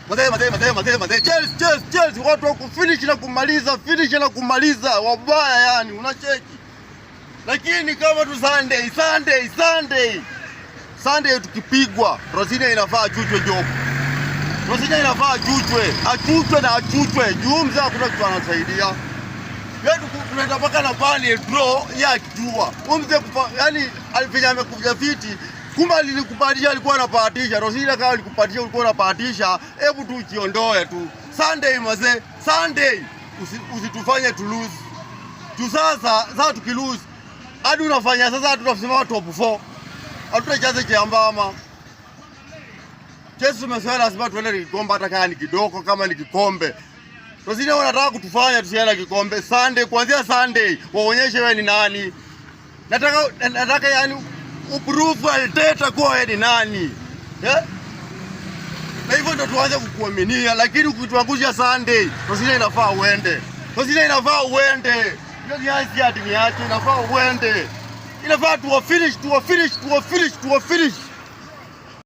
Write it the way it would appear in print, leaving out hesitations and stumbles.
Madhe. Chelsea watu wa kufinish na kumaliza wabaya yani unacheki. Lakini kama tu Sunday tukipigwa, Rosina inafaa achujwe job. Rosina inafaa achujwe. Juu mzee hakuna kitu anasaidia. Yetu tunaenda mpaka na bani draw ya akijua. Mzee yani alifanya amekuja fiti. Kumbe alikupatisha alikuwa anapatisha. Rosina kama alikupatisha ulikuwa unapatisha. Hebu tu jiondoe tu. Sunday usitufanye tu lose. Tu sasa tukilose hadi unafanya sasa tunasema top 4. Hatutachaze kiambama. Yesu tumesema lazima tuende kikombe hata kama ni kidogo kama ni kikombe. Rosina wanataka kutufanya tusiende kikombe. Sunday kuanzia Sunday waonyeshe wewe ni nani. Nataka yani uprove Arteta kwa wewe ni nani. Na hivyo ndio tuanze kukuaminia, lakini ukituangusha Sunday, Rosina inafaa uende. Hiyo kiasi hadi niache inafaa uende. Inafaa tuwa finish.